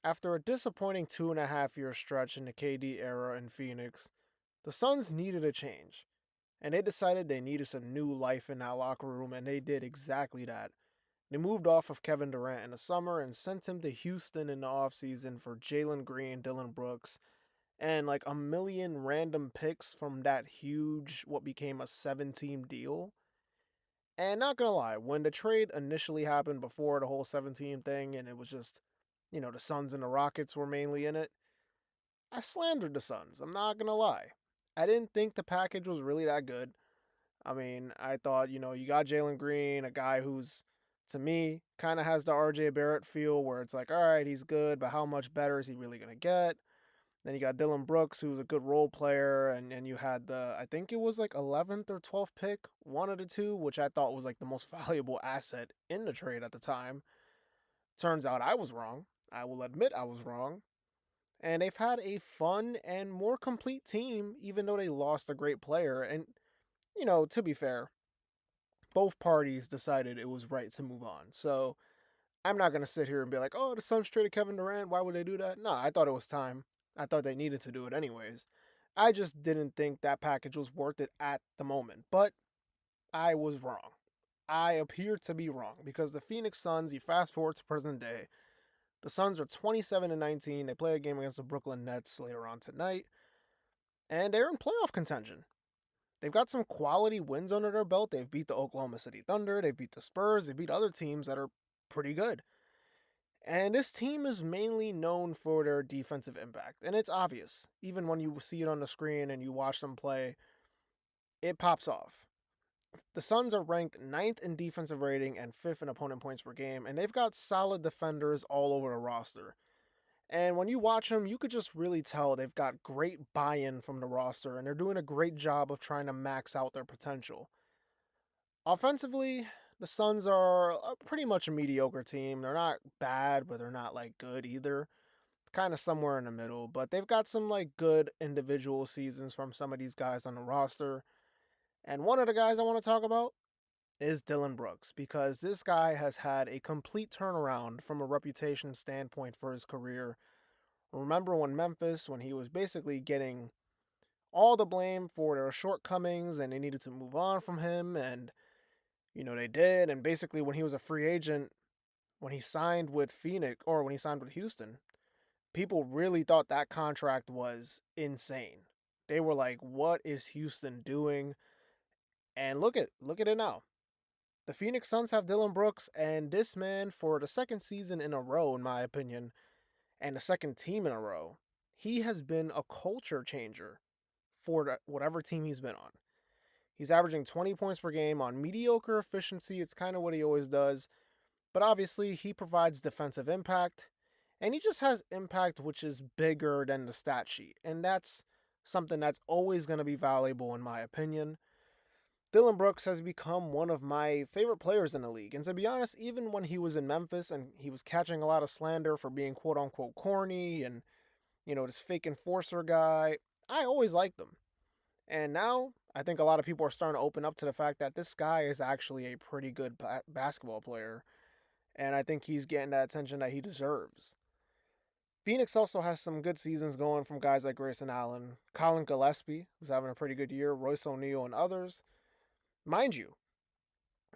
After a disappointing 2.5 year stretch in the KD era in Phoenix, the Suns needed a change. And they decided they needed some new life in that locker room, and they did exactly that. They moved off of Kevin Durant in the summer and sent him to Houston in the offseason for Jalen Green, Dylan Brooks, and like a million random picks from that huge, what became a 7 team deal. And not gonna lie, when the trade initially happened before the whole 17 thing, and it was just, the Suns and the Rockets were mainly in it, I slandered the Suns. I'm not gonna lie. I didn't think the package was really that good. I mean, I thought, you got Jalen Green, a guy who's, to me, kind of has the RJ Barrett feel where it's like, all right, he's good, but how much better is he really going to get? Then you got Dylan Brooks, who's a good role player, and you had I think it was like 11th or 12th pick, one of the two, which I thought was like the most valuable asset in the trade at the time. Turns out I was wrong. I will admit I was wrong. And they've had a fun and more complete team, even though they lost a great player. And, to be fair, both parties decided it was right to move on. So I'm not going to sit here and be like, oh, the Suns traded Kevin Durant. Why would they do that? No, I thought it was time. I thought they needed to do it anyways. I just didn't think that package was worth it at the moment. But I was wrong. I appear to be wrong because the Phoenix Suns, you fast forward to present day, the Suns are 27-19. They play a game against the Brooklyn Nets later on tonight, and they're in playoff contention. They've got some quality wins under their belt. They've beat the Oklahoma City Thunder, they've beat the Spurs, they beat other teams that are pretty good. And this team is mainly known for their defensive impact. And it's obvious. Even when you see it on the screen and you watch them play, it pops off. The Suns are ranked ninth in defensive rating and fifth in opponent points per game, and they've got solid defenders all over the roster. And when you watch them, you could just really tell they've got great buy in from the roster, and they're doing a great job of trying to max out their potential. Offensively, the Suns are pretty much a mediocre team. They're not bad, but they're not like good either. Kind of somewhere in the middle, but they've got some like good individual seasons from some of these guys on the roster. And one of the guys I want to talk about is Dylan Brooks because this guy has had a complete turnaround from a reputation standpoint for his career. Remember when he was basically getting all the blame for their shortcomings and they needed to move on from him, and they did. And basically, when he was a free agent, when he signed with Phoenix or when he signed with Houston, people really thought that contract was insane. They were like, "What is Houston doing?" And look at it now. The Phoenix Suns have Dylan Brooks, and this man, for the second season in a row, in my opinion, and the second team in a row, he has been a culture changer for whatever team he's been on. He's averaging 20 points per game on mediocre efficiency. It's kind of what he always does. But obviously, he provides defensive impact. And he just has impact which is bigger than the stat sheet. And that's something that's always going to be valuable, in my opinion. Dylan Brooks has become one of my favorite players in the league. And to be honest, even when he was in Memphis and he was catching a lot of slander for being quote unquote corny and, this fake enforcer guy, I always liked him. And now I think a lot of people are starting to open up to the fact that this guy is actually a pretty good basketball player. And I think he's getting that attention that he deserves. Phoenix also has some good seasons going from guys like Grayson Allen, Colin Gillespie, who's having a pretty good year, Royce O'Neal, and others. Mind you,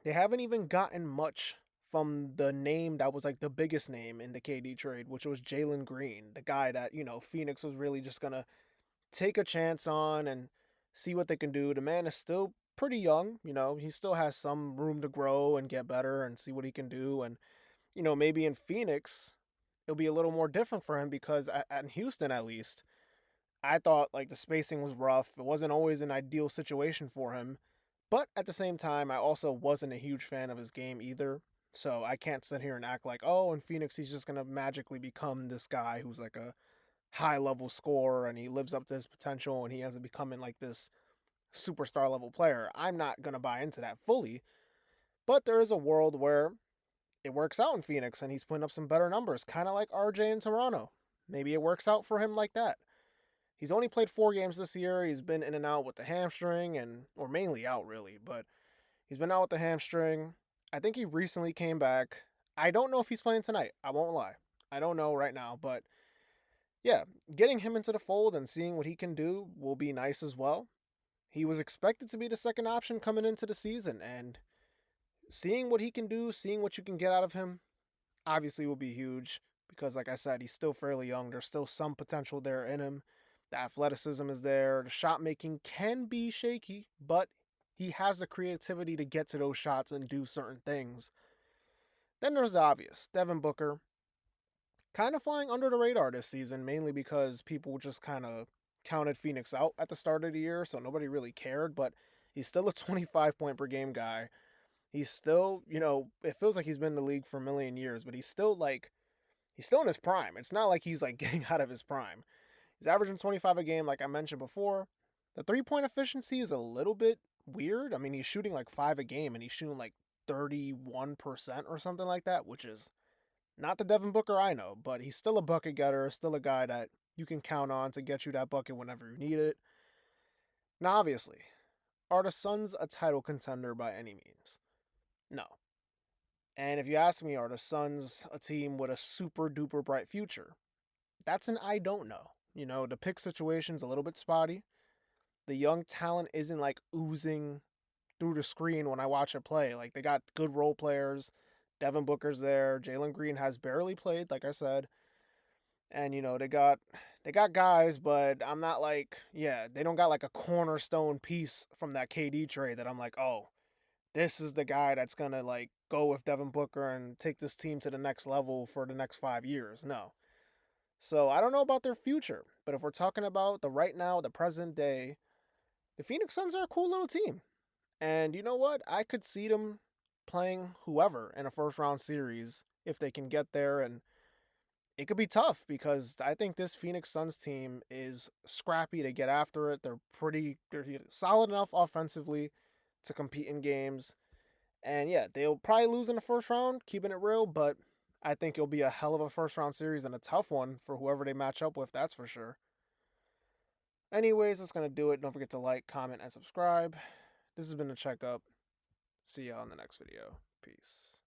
they haven't even gotten much from the name that was like the biggest name in the KD trade, which was Jalen Green, the guy that, Phoenix was really just going to take a chance on and see what they can do. The man is still pretty young, he still has some room to grow and get better and see what he can do. And, maybe in Phoenix, it'll be a little more different for him because at Houston, at least, I thought like the spacing was rough. It wasn't always an ideal situation for him. But at the same time, I also wasn't a huge fan of his game either. So I can't sit here and act like, oh, in Phoenix, he's just going to magically become this guy who's like a high level scorer and he lives up to his potential and he ends up becoming like this superstar level player. I'm not going to buy into that fully. But there is a world where it works out in Phoenix and he's putting up some better numbers, kind of like RJ in Toronto. Maybe it works out for him like that. He's only played 4 games this year. He's been in and out with the hamstring or mainly out really, but he's been out with the hamstring. I think he recently came back. I don't know if he's playing tonight. I won't lie. I don't know right now, but yeah, getting him into the fold and seeing what he can do will be nice as well. He was expected to be the second option coming into the season, and seeing what he can do, seeing what you can get out of him, obviously will be huge because, like I said, he's still fairly young. There's still some potential there in him. The athleticism is there. The shot making can be shaky, but he has the creativity to get to those shots and do certain things. Then there's the obvious Devin Booker, kind of flying under the radar this season, mainly because people just kind of counted Phoenix out at the start of the year, so nobody really cared, but he's still a 25-point per game guy. He's still, it feels like he's been in the league for a million years, but he's still in his prime. It's not like he's like getting out of his prime. He's averaging 25 a game, like I mentioned before. The 3-point efficiency is a little bit weird. I mean, he's shooting like 5 a game and he's shooting like 31% or something like that, which is not the Devin Booker I know, but he's still a bucket getter, still a guy that you can count on to get you that bucket whenever you need it. Now, obviously, are the Suns a title contender by any means? No. And if you ask me, are the Suns a team with a super duper bright future? That's an I don't know. The pick situation's a little bit spotty. The young talent isn't like oozing through the screen when I watch it play. Like they got good role players. Devin Booker's there. Jalen Green has barely played, like I said. And they got guys, but I'm not like, yeah, they don't got like a cornerstone piece from that KD trade that I'm like, oh, this is the guy that's gonna like go with Devin Booker and take this team to the next level for the next 5 years. No. So I don't know about their future, but if we're talking about the right now, the present day, the Phoenix Suns are a cool little team. And you know what? I could see them playing whoever in a first round series if they can get there. And it could be tough because I think this Phoenix Suns team is scrappy to get after it. They're solid enough offensively to compete in games. And yeah, they'll probably lose in the first round, keeping it real, but I think it'll be a hell of a first round series and a tough one for whoever they match up with, that's for sure. Anyways, that's going to do it. Don't forget to like, comment, and subscribe. This has been the checkup. See y'all in the next video. Peace.